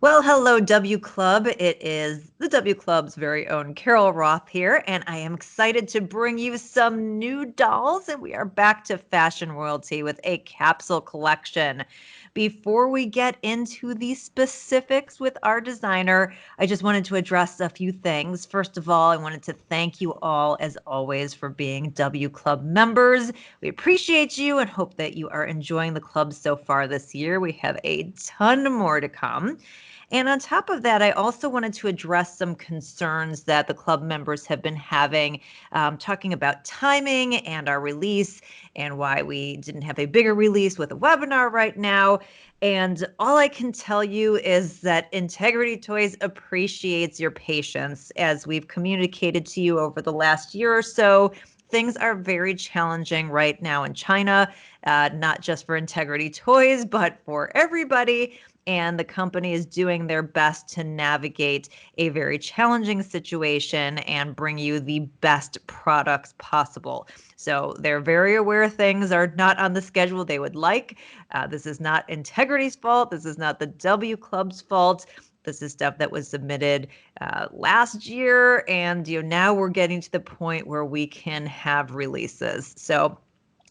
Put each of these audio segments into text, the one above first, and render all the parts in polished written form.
Well, hello, W Club. It is the W Club's very own Carol Roth here, and I am excited to bring you some new dolls. And we are back to fashion royalty with a capsule collection. Before we get into the specifics with our designer, I just wanted to address a few things. First of all, I wanted to thank you all, as always, for being W Club members. We appreciate you and hope that you are enjoying the club so far this year. We have a ton more to come. And on top of that, I also wanted to address some concerns that the club members have been having, talking about timing and our release and why we didn't have a bigger release with a webinar right now. And all I can tell you is that Integrity Toys appreciates your patience. As we've communicated to you over the last year or so, things are very challenging right now in China, not just for Integrity Toys, but for everybody. And the company is doing their best to navigate a very challenging situation and bring you the best products possible. So they're very aware things are not on the schedule they would like. This is not Integrity's fault. This is not the W Club's fault. This is stuff that was submitted last year, and now we're getting to the point where we can have releases. So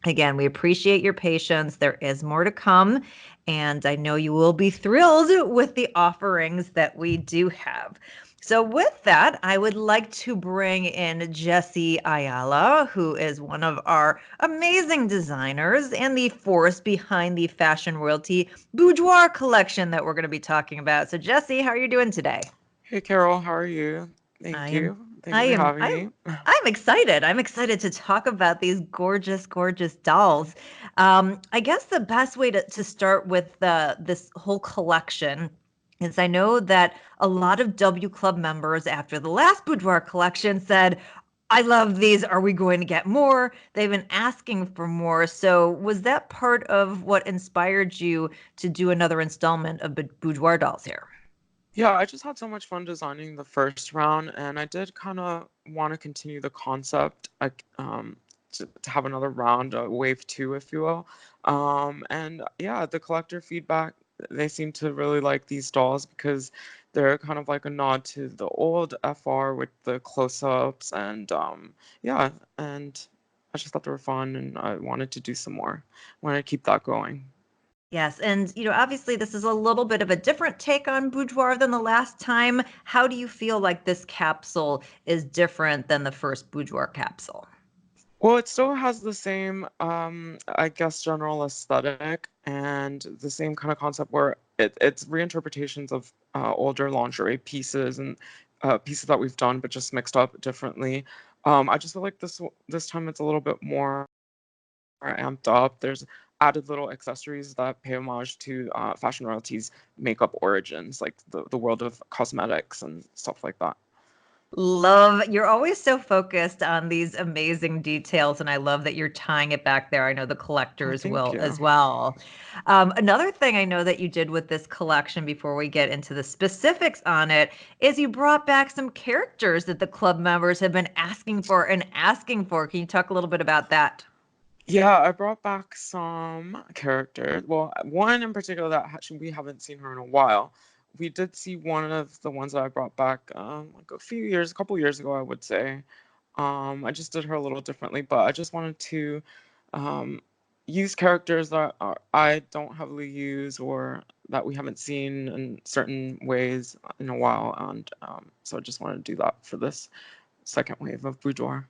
again, we appreciate your patience. There is more to come, and I know you will be thrilled with the offerings that we do have. So with that, I would like to bring in Jessie Ayala, who is one of our amazing designers and the force behind the Fashion Royalty Boudoir collection that we're going to be talking about. So Jessie, how are you doing today? Hey Carol, how are you? I Thank am you. Thank I you for am having I'm me. I'm excited. I'm excited to talk about these gorgeous, gorgeous dolls. I guess the best way to start with this whole collection is I know that a lot of W Club members after the last Boudoir collection said, I love these. Are we going to get more? They've been asking for more. So was that part of what inspired you to do another installment of Boudoir dolls here? Yeah, I just had so much fun designing the first round, and I did kind of want to continue the concept, like to have another round, wave two, if you will. And yeah, the collector feedback, they seem to really like these dolls because they're kind of like a nod to the old FR with the close-ups, and yeah, and I just thought they were fun, and I wanted to do some more. I wanted to keep that going. Yes, and obviously this is a little bit of a different take on Boudoir than the last time. How do you feel like this capsule is different than the first Boudoir capsule? Well, it still has the same, I guess, general aesthetic and the same kind of concept where it's reinterpretations of older lingerie pieces and pieces that we've done, but just mixed up differently. I just feel like this time it's a little bit more amped up. There's added little accessories that pay homage to fashion royalties' makeup origins, like the world of cosmetics and stuff like that. Love, you're always so focused on these amazing details, and I love that you're tying it back there. I know the Oh, collectors thank will you. as well. Another thing I know that you did with this collection before we get into the specifics on it is you brought back some characters that the club members have been asking for and asking for. Can you talk a little bit about that? Yeah, I brought back some characters. Well, one in particular that actually we haven't seen her in a while. We did see one of the ones that I brought back like a couple years ago, I would say. I just did her a little differently, but I just wanted to um, use characters that I don't heavily use or that we haven't seen in certain ways in a while, and so I just wanted to do that for this second wave of Boudoir.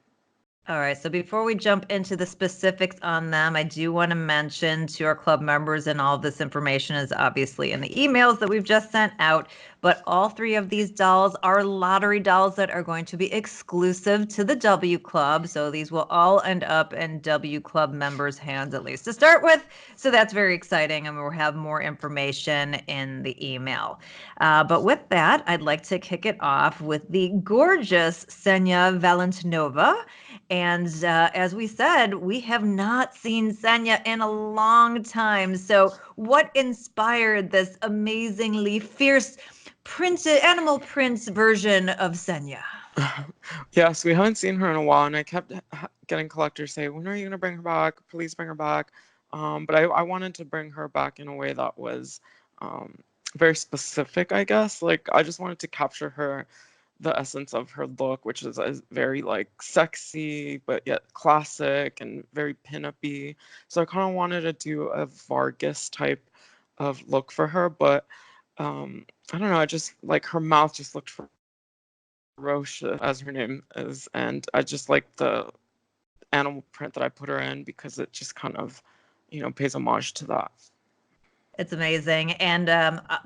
All right, so before we jump into the specifics on them, I do want to mention to our club members, and all of this information is obviously in the emails that we've just sent out, but all three of these dolls are lottery dolls that are going to be exclusive to the W Club. So these will all end up in W Club members' hands, at least to start with. So that's very exciting, and we'll have more information in the email. But with that, I'd like to kick it off with the gorgeous Senya Valentinova. And as we said, we have not seen Senya in a long time. So, what inspired this amazingly fierce animal print version of Senya? Yes, we haven't seen her in a while, and I kept getting collectors say, "When are you gonna bring her back? Please bring her back." But I wanted to bring her back in a way that was, um, very specific, I guess. Like I just wanted to capture her the essence of her look, which is very like sexy but yet classic and very pin-up-y. So I kind of wanted to do a Vargas type of look for her, but I don't know, I just like her mouth just looked ferocious as her name is, and I just like the animal print that I put her in because it just kind of, pays homage to that. It's amazing. And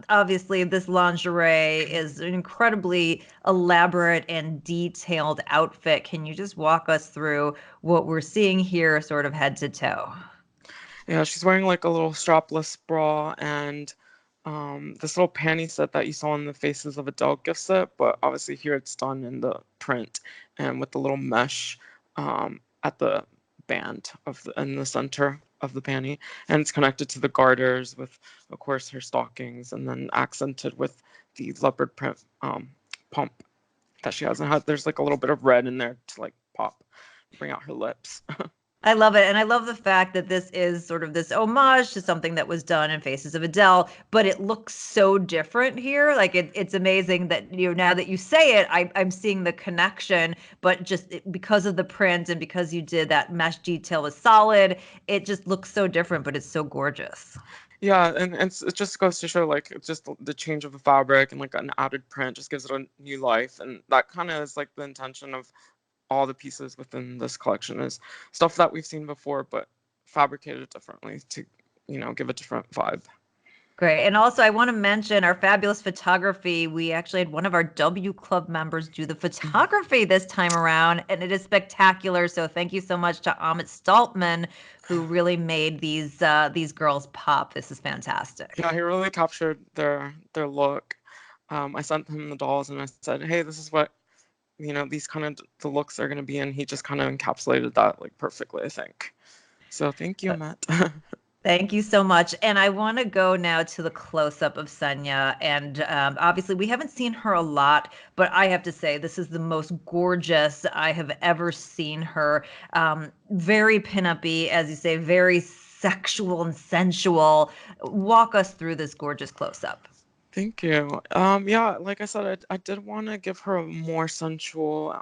obviously, this lingerie is an incredibly elaborate and detailed outfit. Can you just walk us through what we're seeing here, sort of head to toe? Yeah, she's wearing like a little strapless bra and this little panty set that you saw in the Faces of Adele gift set, but obviously here it's done in the print and with the little mesh at the band in the center of the panty, and it's connected to the garters with, of course, her stockings, and then accented with the leopard print pump that she has. And there's like a little bit of red in there to like pop, bring out her lips. I love it. And I love the fact that this is sort of this homage to something that was done in Faces of Adele, but it looks so different here. Like it's amazing that, now that you say it, I'm seeing the connection, but just because of the print and because you did that mesh detail was solid, it just looks so different, but it's so gorgeous. Yeah, and it just goes to show like it's just the change of the fabric and like an added print just gives it a new life, and that kind of is like the intention of all the pieces within this collection is stuff that we've seen before but fabricated differently to give a different vibe. Great. And also, I want to mention our fabulous photography. We actually had one of our W Club members do the photography this time around, and it is spectacular. So thank you so much to Amit Staltman, who really made these girls pop. This is fantastic. Yeah, he really captured their look. I sent him the dolls and I said, hey, this is what these kind of the looks are going to be, and he just kind of encapsulated that like perfectly, I think. So thank you, Matt. Thank you so much. And I want to go now to the close up of Senya. And obviously, we haven't seen her a lot, but I have to say, this is the most gorgeous I have ever seen her. Very pinup-y, as you say, very sexual and sensual. Walk us through this gorgeous close up. Thank you. Yeah, like I said, I did want to give her a more sensual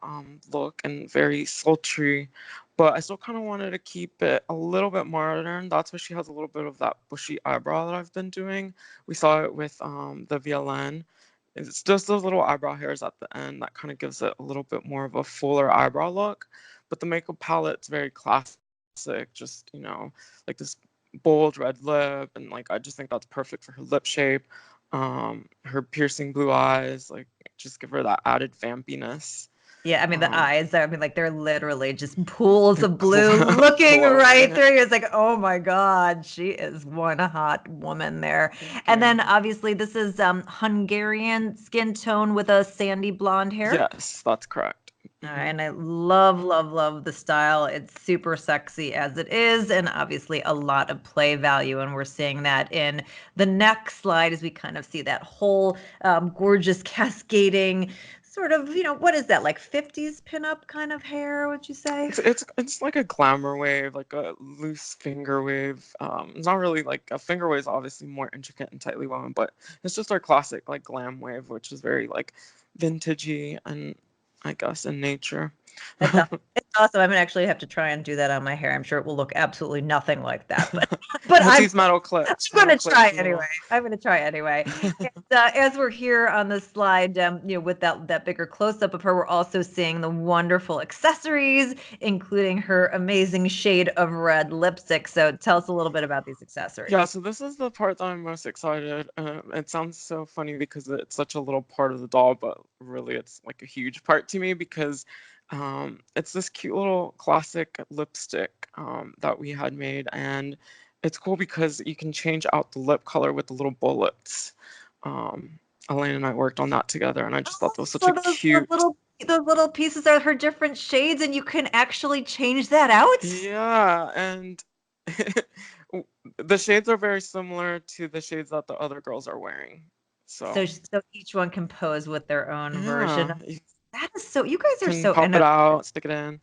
look and very sultry, but I still kind of wanted to keep it a little bit modern. That's why she has a little bit of that bushy eyebrow that I've been doing. We saw it with the VLN. It's just those little eyebrow hairs at the end that kind of gives it a little bit more of a fuller eyebrow look. But the makeup palette's very classic, just, like this bold red lip, and like I just think that's perfect for her lip shape. Her piercing blue eyes, like just give her that added vampiness. Yeah, I mean the Um, eyes, I mean like they're literally just pools of blue looking right glowing. through you. It's like, oh my God, she is one hot woman there. Thank And you. then obviously this is Hungarian skin tone with a sandy blonde hair. Yes, that's correct. All right, Hmm. and I love, love, love the style. It's super sexy as it is, and obviously a lot of play value. And we're seeing that in the next slide as we kind of see that whole gorgeous cascading sort of, what is that, like 50s pinup kind of hair, would you say? It's like a glamour wave, like a loose finger wave. It's not really like a finger wave is obviously more intricate and tightly woven, but it's just our classic like glam wave, which is very like vintagey and I guess in nature. It's aw- it's awesome. I'm gonna actually have to try and do that on my hair. I'm sure it will look absolutely nothing like that, but Let's I'm use metal clips. going Metal to try clips, a anyway. little. I'm going to try anyway. And, as we're here on the slide, with that bigger close up of her, we're also seeing the wonderful accessories, including her amazing shade of red lipstick. So tell us a little bit about these Yeah, accessories. so this is the part that I'm most excited. It sounds so funny because it's such a little part of the doll, but really it's like a huge part to me because it's this cute little classic lipstick that we had made, and it's cool because you can change out the lip color with the little bullets. Um, Elaine and I worked on that together, and I just thought that was such a So those cute. little pieces are her different shades, and you can actually change that out. Yeah, and the shades are very similar to the shades that the other girls are wearing. So, So each one can pose with their own version. yeah, you That is so. You guys are can so pop it innovative. out, stick it in.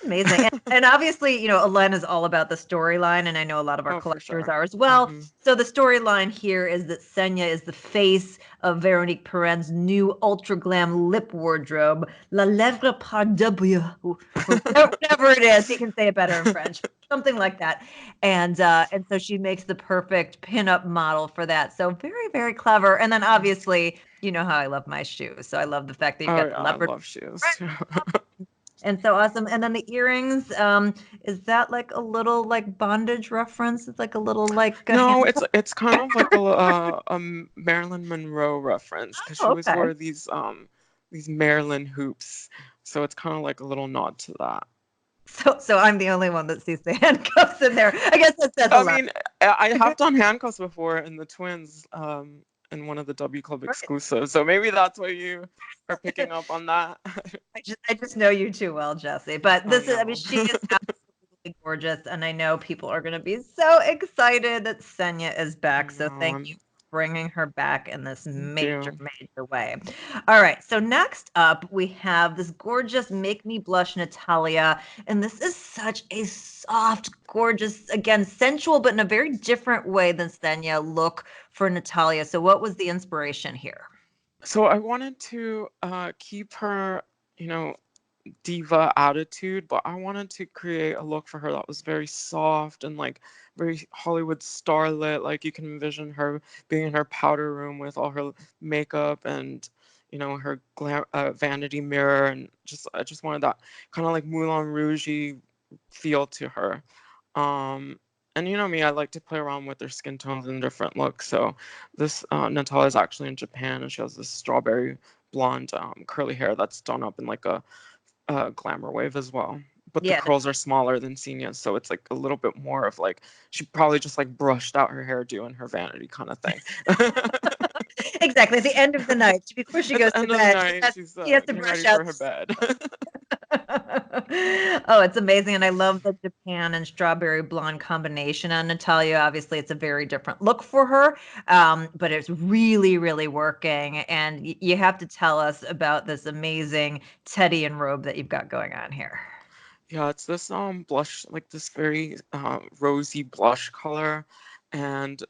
Amazing. And obviously, Alen is all about the storyline, and I know a lot of our Oh, for collectors sure. are as well. Hmm. So the storyline here is that Senya is the face of Veronique Perrin's new ultra glam lip wardrobe, La Lèvre par W, or whatever it is. He can say it better in French, something like that. And so she makes the perfect pinup model for that. So very, very clever. And then obviously, you know how I love my shoes. So I love the fact that you've Oh got yeah, the I leopard love shoes print too. and so awesome. And then the earrings, is that like a little like bondage reference? It's like a little like a No, handcuff. it's kind of like a Marilyn Monroe reference because she Oh, always okay. wore these Marilyn hoops, so it's kind of like a little nod to that. So I'm the only one that sees the handcuffs in there. I guess that says a I lot. mean, I have done handcuffs before in the twins, in one of the W Club Right. exclusives, so maybe that's why you are picking up on that. I just know you too well, Jesse. But I this is, I mean, know. she is absolutely gorgeous, and I know people are going to be so excited that Senya is I back. So know. thank you for bringing her back in this Thank major, you. major way. All right. So next up, we have this gorgeous Make Me Blush Natalia, and this is such a soft, gorgeous, again, sensual, but in a very different way than Senya look for Natalia. So what was the inspiration here? So I wanted to keep her, you know, diva attitude, but I wanted to create a look for her that was very soft and like very Hollywood starlet. Like you can envision her being in her powder room with all her makeup and her vanity mirror, and just I just wanted that kind of like Moulin Rouge feel to her. Um, and you know me, I like to play around with their skin tones and different looks. So this Natalia is actually in Japan, and she has this strawberry blonde curly hair that's done up in like a glamour wave as well. But the Yeah, curls are smaller than Senia's, so it's like a little bit more of like she probably just like brushed out her hairdo in her vanity kind of thing. exactly. At the end of the night, before she At goes the to end of the bed, night, she's she has to getting brush ready out. for her bed. Oh, it's amazing. And I love the Japan and strawberry blonde combination on Natalia. Obviously, it's a very different look for her, but it's really, really working. And you have to tell us about this amazing teddy and robe that you've got going on here. Yeah, it's this blush, like this very rosy blush color, and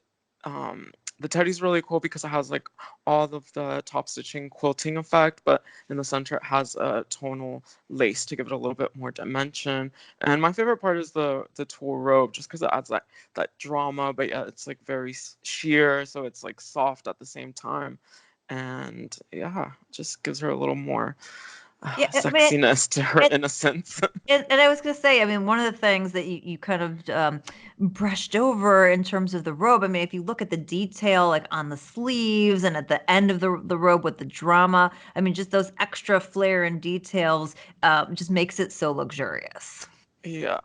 um the teddy's really cool because it has like all of the top stitching quilting effect, but in the center it has a tonal lace to give it a little bit more dimension. And my favorite part is the tulle robe, just because it adds that drama, but yeah, it's like very sheer, so it's like soft at the same time, and yeah, just gives her a little more Yeah, I mean, sexiness to her it, innocence. and I was going to say, I mean, one of the things that you kind of brushed over in terms of the robe, I mean, if you look at the detail, like on the sleeves and at the end of the robe with the drama, I mean, just those extra flair and details just makes it so luxurious. Yeah,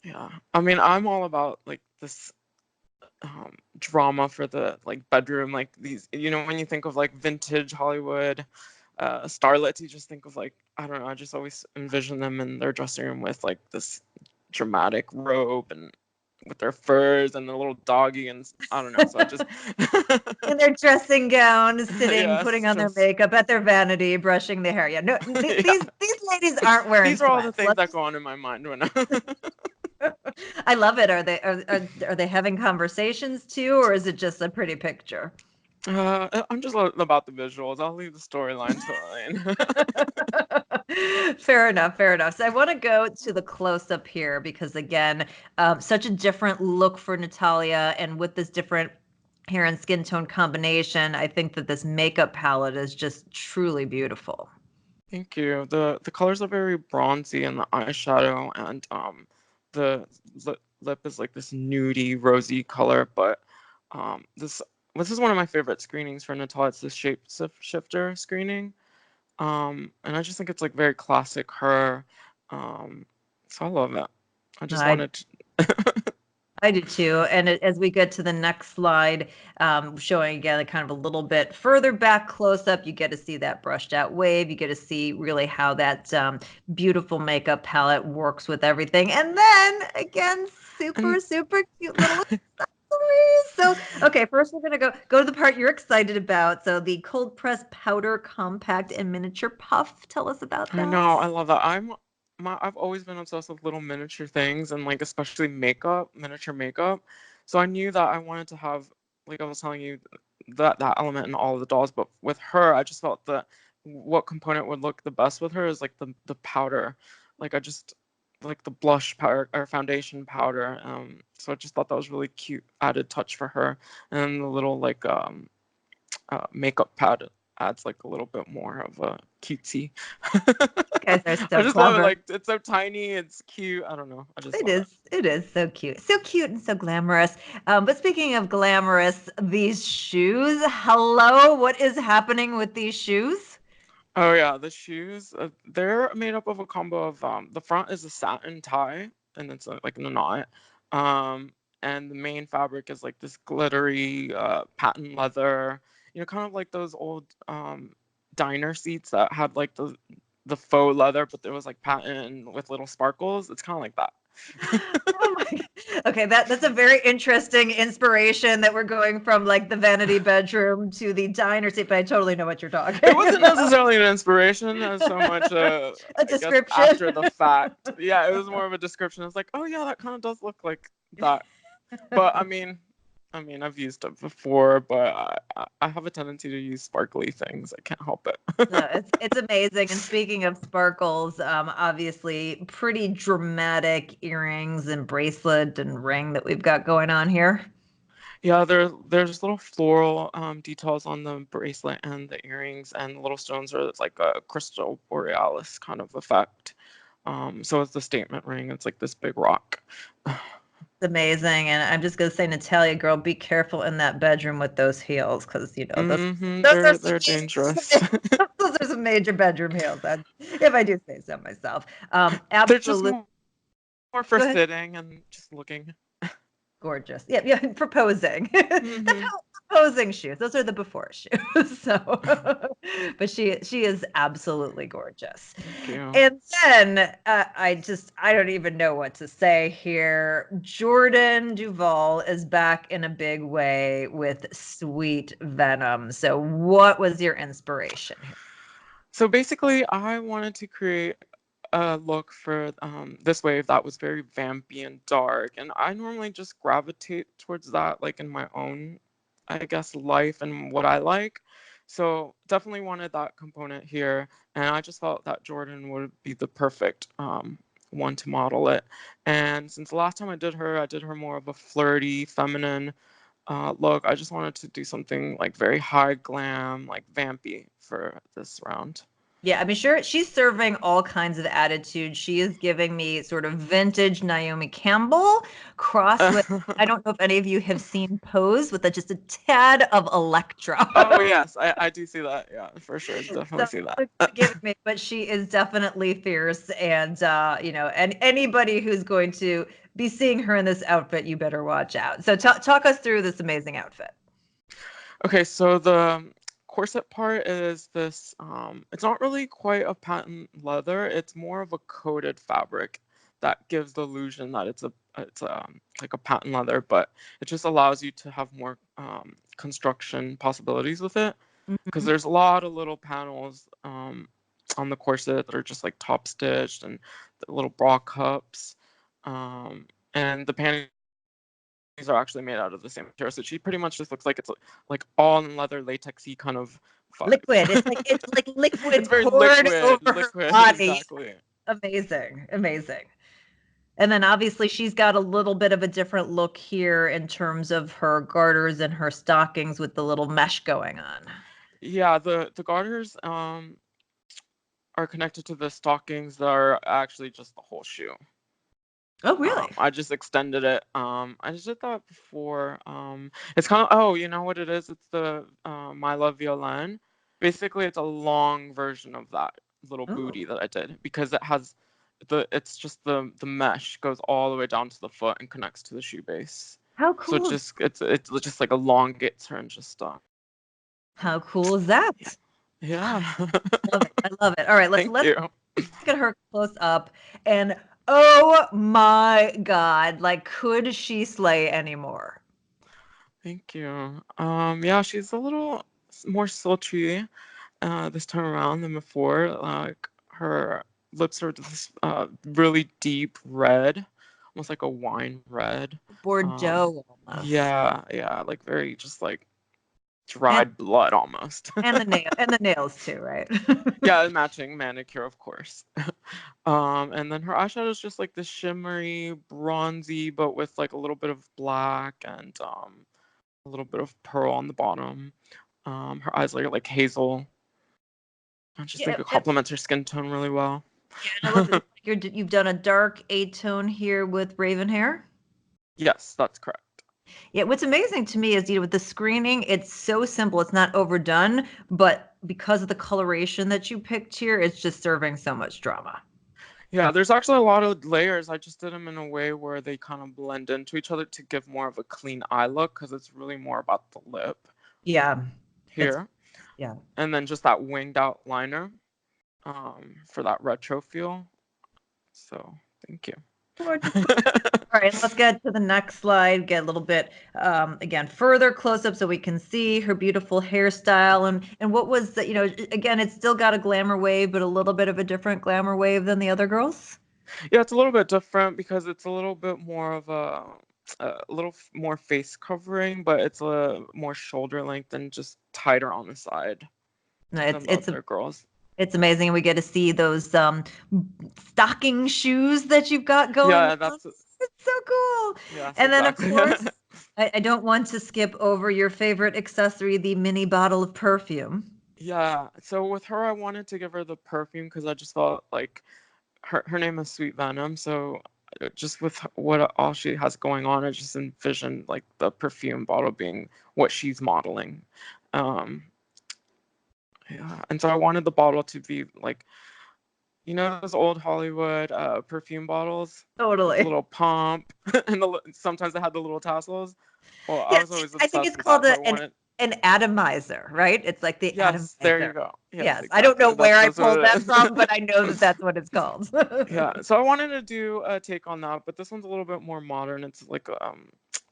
yeah. I mean, I'm all about like this drama for the like bedroom, like these. When you think of like vintage Hollywood starlets, you just think of like I don't know. I just always envision them in their dressing room with like this dramatic robe and with their furs and the little doggy, and I don't know. So I just In their dressing gown, sitting, putting yes, on their just makeup at their vanity, brushing their hair. Yeah, no, yeah. these ladies aren't wearing These are all the sweats. things that go on in my mind when I. I love it. Are they having conversations too, or is it just a pretty picture? I'm just about the visuals. I'll leave the storyline to Elaine. Fair enough, fair enough. So I want to go to the close up here because again, such a different look for Natalia, and with this different hair and skin tone combination, I think that this makeup palette is just truly beautiful. Thank you. The colors are very bronzy in the eyeshadow, and the lip is like this nudie rosy color. But this is one of my favorite screenings for Natal. It's the shape shifter screening. And I just think it's like very classic her. So I love it. I just I wanted to, I do too. And as we get to the next slide, showing again kind of a little bit further back close up, you get to see that brushed out wave. You get to see really how that beautiful makeup palette works with everything. And then again, super, and super cute little accessories. So, okay, first we're gonna go to the part you're excited about. So the cold press powder compact and miniature puff. Tell us about I know that. I love that. I've always been obsessed with little miniature things and like especially makeup, miniature makeup. So I knew that I wanted to have, like I was telling you, that element in all of the dolls. But with her, I just felt that what component would look the best with her is like the powder. Like I just like the blush powder or foundation powder. So I just thought that was really cute added touch for her, and the little like makeup pad adds like a little bit more of a cutesy. You guys are I so just love it. clever. Like it's so tiny, it's cute. I don't know. I just It love it. is. It is so cute and so glamorous. But speaking of glamorous, these shoes. Hello, what is happening with these shoes? Oh yeah, the shoes. They're made up of a combo of the front is a satin tie, and it's like in a knot. Um, and the main fabric is like this glittery patent leather. You know, kind of like those old diner seats that had like the faux leather, but there was like patent with little sparkles. It's kind of like that. Oh my God. Okay, that's a very interesting inspiration that we're going from like the vanity bedroom to the diner seat, but I totally know what you're talking It wasn't about. necessarily an inspiration as so much A I guess description. after the fact. Yeah, it was more of a description. It's like, oh yeah, that kind of does look like that. But I mean, I've used it before, but I have a tendency to use sparkly things. I can't help No, it. it's amazing. And speaking of sparkles, obviously pretty dramatic earrings and bracelet and ring that we've got going on here. Yeah, there's little floral details on the bracelet and the earrings, and the little stones are like a crystal borealis kind of effect. So it's the statement ring. It's like this big rock. It's amazing. And I'm just gonna say, Natalia, girl, be careful in that bedroom with those heels, because those are some They're dangerous. those are some major bedroom heels. If I do say so myself. They're just Absolutely. more for Go ahead. sitting and just looking. Gorgeous. Yeah, yeah, proposing. Hmm. Proposing shoes. Those are the before shoes. So, but she is absolutely gorgeous. Thank you. And then I don't even know what to say here. Jordan Duvall is back in a big way with Sweet Venom. So, what was your inspiration here? So basically, I wanted to create a look for this wave that was very vampy and dark, and I normally just gravitate towards that, like in my own, I guess, life and what I like. So definitely wanted that component here, and I just felt that Jordan would be the perfect one to model it. And since the last time I did her more of a flirty, feminine look. I just wanted to do something like very high glam, like vampy for this round. Yeah, I mean, sure, she's serving all kinds of attitude. She is giving me sort of vintage Naomi Campbell crossed with, I don't know if any of you have seen Pose with just a tad of Electra. Oh yes, I do see that. Yeah, for sure, definitely So see that. forgive me, but she is definitely fierce. And, and anybody who's going to be seeing her in this outfit, you better watch out. So talk us through this amazing outfit. Okay, so the corset part is this. It's not really quite a patent leather. It's more of a coated fabric that gives the illusion that it's like a patent leather, but it just allows you to have more construction possibilities with it. Because Mhm. there's a lot of little panels on the corset that are just like top stitched and the little bra cups. And the panties are actually made out of the same material. So she pretty much just looks like it's like all in leather latexy kind of Liquid. vibe. It's like It's liquid very poured over her liquid, body. exactly. Amazing. Amazing. And then obviously she's got a little bit of a different look here in terms of her garters and her stockings with the little mesh going on. Yeah, the garters are connected to the stockings that are actually just the whole shoe. Oh, really? I just extended it. I just did that before. It's kind of, oh, you know what it is? It's the My Love Violin. Basically, it's a long version of that little Oh, booty that I did because it has it's just the mesh goes all the way down to the foot and connects to the shoe base. how So cool is it's just like a long gets and just how cool is that? yeah. I Yeah. love it. I love it. All right, let's Thank let's you. look at her close up. And oh my God, like could she slay anymore? Thank you. Yeah, she's a little more sultry this time around than before. Like her. lips are this really deep red, almost like a wine red. Bordeaux almost. Yeah, like very just like And dried blood almost. and the nails too, right? Yeah, matching manicure, of course. And then her eyeshadow is just like this shimmery, bronzy, but with like a little bit of black and a little bit of pearl on the bottom. Her eyes are like hazel. I just Yeah, think it complements her skin tone really well. yeah, and I love it. Like you've done a dark A-tone here with raven hair. Yes, that's correct. Yeah, what's amazing to me is, with the screening, it's so simple. It's not overdone, but because of the coloration that you picked here, it's just serving so much drama. Yeah, there's actually a lot of layers. I just did them in a way where they kind of blend into each other to give more of a clean eye look because it's really more about the lip Yeah, it's here. yeah. And then just that winged out liner for that retro feel. So thank you. Gorgeous. All right, let's get to the next slide. Get a little bit, again, further close up so we can see her beautiful hairstyle and what was the, again, it's still got a glamour wave, but a little bit of a different glamour wave than the other girls. Yeah, it's a little bit different because it's a little bit more of a little more face covering, but it's a more shoulder length and just tighter on the side No, than the other girls. it's amazing. We get to see those stocking shoes that you've got going Yeah, on. that's It's so cool. yes, And then, of exactly. course, I don't want to skip over your favorite accessory, the mini bottle of perfume. Yeah, so with her, I wanted to give her the perfume because I just felt like her name is Sweet Venom, so just with what all she has going on, I just envisioned like the perfume bottle being what she's modeling. Um, yeah, and so I wanted the bottle to be like, those old Hollywood perfume bottles with the Totally. little pump and sometimes they had the little tassels. Well, I Yeah, was always I think obsessed it's with called that, so I wanted. an atomizer, right? It's like the Yes, there you atomizer. go. Yes, Yes, I don't know exactly. where I That's what pulled that it from, is. but I know that that's what it's called. Yeah, so I wanted to do a take on that, but this one's a little bit more modern. It's like a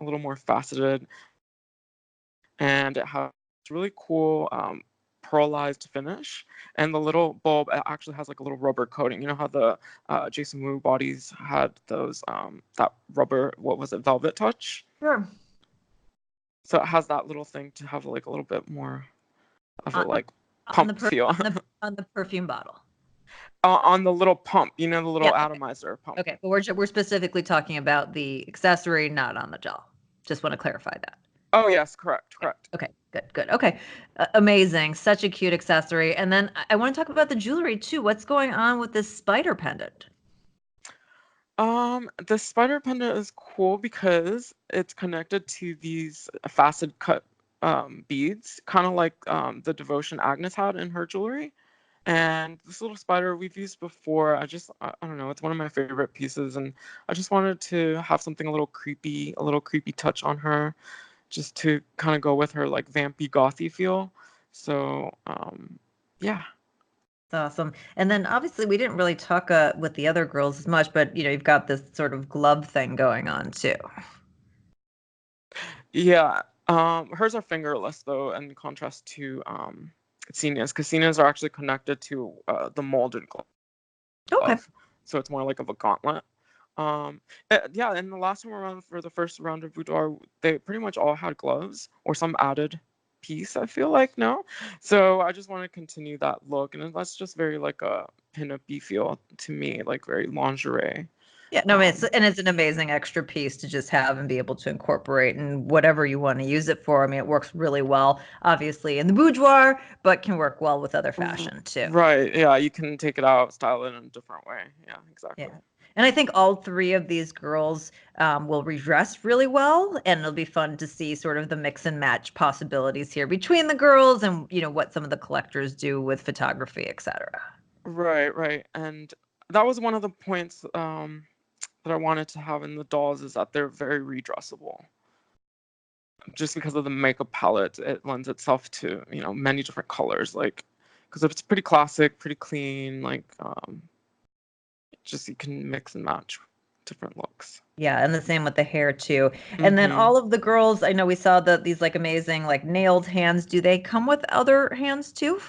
little more faceted, and it has really cool pearlized finish. And the little bulb actually has like a little rubber coating. You know how the Jason Wu bodies had those that rubber, what was it, velvet touch? Sure. So it has that little thing to have like a little bit more of a On, like on the pump per, feel on the perfume bottle. on the little pump. The Yeah. little Okay. atomizer pump. Okay. But we're specifically talking about the accessory, not on the doll. Just want to clarify that. Oh yes, correct, Okay. correct. Okay. Good. Good. Okay. Amazing. Such a cute accessory. And then I want to talk about the jewelry too. What's going on with this spider pendant? The spider pendant is cool because it's connected to these facet cut beads, kind of like the devotion Agnes had in her jewelry. And this little spider we've used before. I don't know, it's one of my favorite pieces, and I just wanted to have something a little creepy touch on her, just to kind of go with her like vampy gothy feel. So yeah. Awesome. And then obviously we didn't really talk with the other girls as much, but you've got this sort of glove thing going on too. Yeah. Hers are fingerless though, in contrast to Sina's, because Sina's are actually connected to the molded Okay. glove, so it's more like of a gauntlet. Yeah, in the last time around for the first round of Boudoir, they pretty much all had gloves or some added piece. I feel like no, so I just want to continue that look, and that's just very like a pin-up-y feel to me, like very lingerie. Yeah, no, I mean, it's an amazing extra piece to just have and be able to incorporate in whatever you want to use it for. I mean, it works really well, obviously, in the boudoir, but can work well with other fashion too. Right. Yeah, you can take it out, style it in a different way. Yeah, exactly. Yeah. And I think all three of these girls will redress really well, and it'll be fun to see sort of the mix and match possibilities here between the girls and what some of the collectors do with photography, etc. Right, right. And that was one of the points that I wanted to have in the dolls, is that they're very redressable. Just because of the makeup palette, it lends itself to, many different colors, like because it's pretty classic, pretty clean, like just you can mix and match different looks. Yeah, and the same with the hair too. And then Mm-hmm. all of the girls, I know we saw these like amazing like nailed hands. Do they come with other hands too?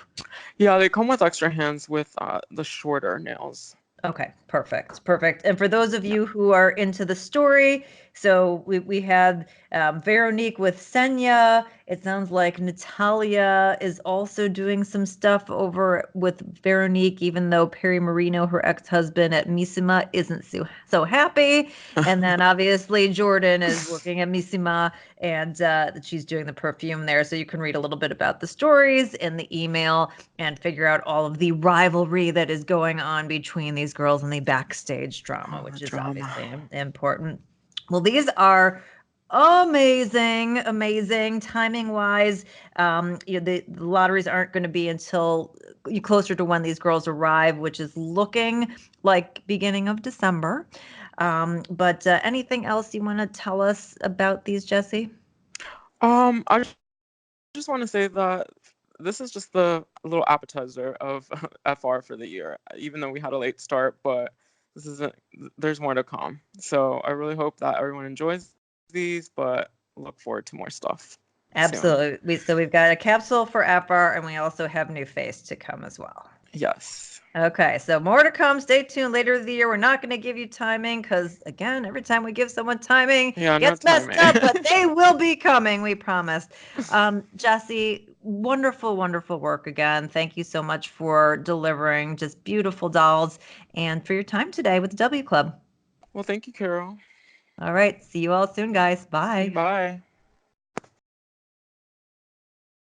Yeah, they come with extra hands with the shorter nails. Okay, perfect, perfect. And for those of Yeah. you who are into the story, so we had Veronique with Senya. It sounds like Natalia is also doing some stuff over with Veronique, even though Perry Marino, her ex-husband at Missima, isn't so happy. And then obviously Jordan is working at Missima, and she's doing the perfume there. So you can read a little bit about the stories in the email and figure out all of the rivalry that is going on between these girls and the backstage drama, All the which is drama. obviously important. Well, these are amazing, amazing timing wise. The lotteries aren't going to be until closer to when these girls arrive, which is looking like beginning of December. But anything else you want to tell us about these, Jesse? I just want to say that this is just the little appetizer of FR for the year. Even though we had a late start, but this isn't. There's more to come. So I really hope that everyone enjoys these, but look forward to more stuff soon. Absolutely. So we've got a capsule for FR, and we also have new face to come as well. Yes. Okay, so more to come. Stay tuned later in the year. We're not going to give you timing because, again, every time we give someone timing, Yeah. No gets messed timing. up, but they will be coming. We promise. Jesse, wonderful, wonderful work again. Thank you so much for delivering just beautiful dolls and for your time today with the W Club. Well, thank you, Carol. All right, see you all soon, guys. Bye. Bye.